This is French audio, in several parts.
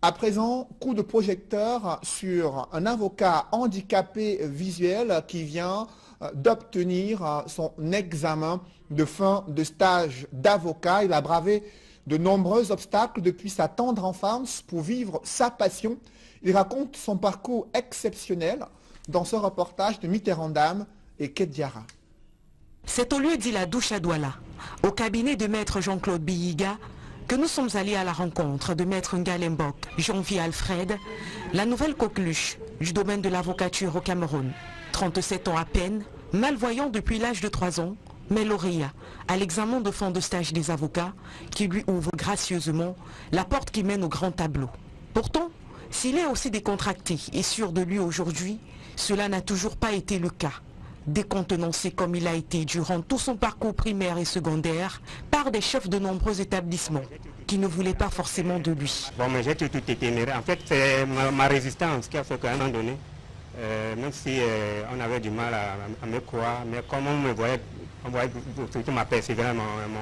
À présent, coup de projecteur sur un avocat handicapé visuel qui vient d'obtenir son examen de fin de stage d'avocat. Il a bravé de nombreux obstacles depuis sa tendre enfance pour vivre sa passion. Il raconte son parcours exceptionnel dans ce reportage de Mitterrand Dame et Kediara. C'est au lieu dit la douche à Douala, au cabinet de maître Jean-Claude Biyiga, que nous sommes allés à la rencontre de maître Ngalembok, Jean-Vie Alfred, la nouvelle coqueluche du domaine de l'avocature au Cameroun. 37 ans à peine, malvoyant depuis l'âge de 3 ans, mais lauréat à l'examen de fin de stage des avocats qui lui ouvre gracieusement la porte qui mène au grand tableau. Pourtant, s'il est aussi décontracté et sûr de lui aujourd'hui, cela n'a toujours pas été le cas. Décontenancé comme il a été durant tout son parcours primaire et secondaire par des chefs de nombreux établissements qui ne voulaient pas forcément de lui. Bon, mais j'ai tout été énervé. En fait, c'est ma résistance qui a fait qu'à un moment donné, même si on avait du mal à me croire, mais comme on voyait surtout ma persévérance,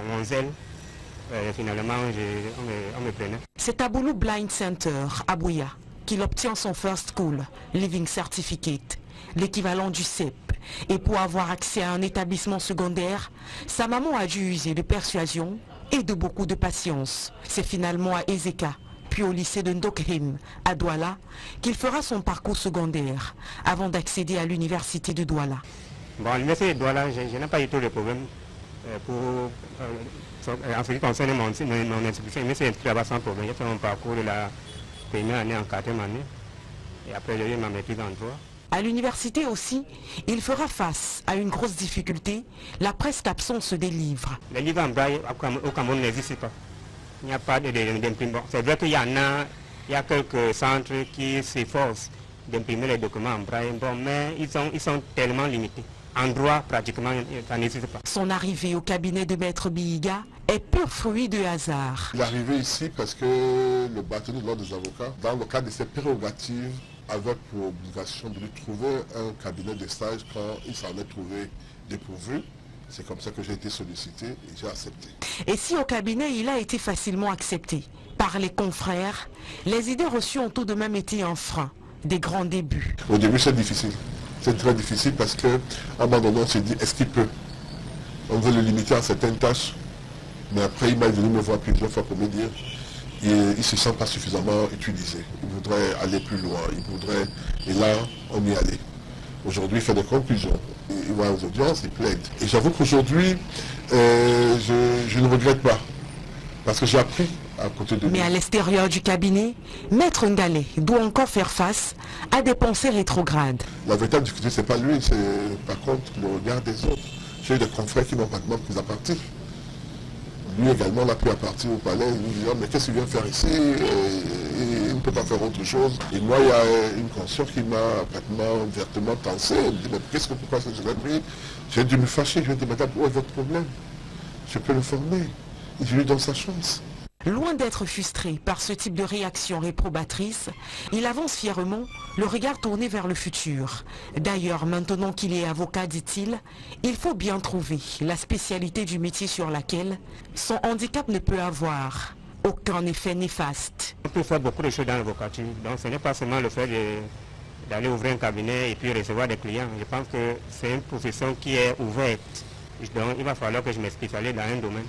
mon zèle, finalement, on me prenait. C'est à Boulou Blind Center, à Bouya, qu'il obtient son First School Living Certificate, l'équivalent du CEP. Et pour avoir accès à un établissement secondaire, sa maman a dû user de persuasion et de beaucoup de patience. C'est finalement à Ezeka, puis au lycée de Ndokhem, à Douala, qu'il fera son parcours secondaire avant d'accéder à l'université de Douala. Bon, à l'université de Douala, je n'ai pas eu tout le problème en ce qui concerne mon inscription. Je me suis inscrit là-bas sans problème. J'ai fait mon parcours de la première année en 4e année. Et après, j'ai eu ma maîtrise en droit. À l'université aussi, il fera face à une grosse difficulté, la presque absence des livres. Les livres en braille au Cameroun n'existent pas. Il n'y a pas d'imprimant. C'est vrai qu'il y en a, il y a quelques centres qui s'efforcent d'imprimer les documents en braille, bon, mais ils sont tellement limités. En droit, pratiquement, ça n'existe pas. Son arrivée au cabinet de maître Biyiga est pur fruit de hasard. Il est arrivé ici parce que le bâtonnier de l'ordre des avocats, dans le cadre de ses prérogatives, avait pour obligation de lui trouver un cabinet de stage quand il s'en est trouvé dépourvu. C'est comme ça que j'ai été sollicité et j'ai accepté. Et si au cabinet il a été facilement accepté par les confrères, les idées reçues ont tout de même été un frein, des grands débuts. Au début c'est difficile. C'est très difficile parce qu'à un moment donné on se dit est-ce qu'il peut. On veut le limiter à certaines tâches. Mais après il m'a venu me voir plusieurs fois pour me dire il ne se sent pas suffisamment utilisé. Il voudrait aller plus loin, il voudrait... Et là, on y allait. Aujourd'hui, il fait des conclusions. Il va aux audiences, il plaide. Et j'avoue qu'aujourd'hui, je ne regrette pas. Parce que j'ai appris à côté de lui. Mais à l'extérieur du cabinet, Maître Ngalé doit encore faire face à des pensées rétrogrades. La véritable difficulté, ce n'est pas lui, c'est par contre le regard des autres. J'ai eu des confrères qui m'ont pratiquement pris à partir. Lui également, on a pu partir au palais, il nous disait mais qu'est-ce qu'il vient faire ici, il ne peut pas faire autre chose. Et moi, il y a une conscience qui m'a pratiquement vertement tensé. Il me dit mais pourquoi est-ce que je l'ai pris? J'ai dû me fâcher, je lui ai dit madame, où est votre problème? Je peux le former. Et je lui donne sa chance. Loin d'être frustré par ce type de réaction réprobatrice, il avance fièrement, le regard tourné vers le futur. D'ailleurs, maintenant qu'il est avocat, dit-il, il faut bien trouver la spécialité du métier sur laquelle son handicap ne peut avoir aucun effet néfaste. On peut faire beaucoup de choses dans l'avocature, donc ce n'est pas seulement le fait d'aller ouvrir un cabinet et puis recevoir des clients. Je pense que c'est une profession qui est ouverte, donc il va falloir que je me spécialise dans un domaine.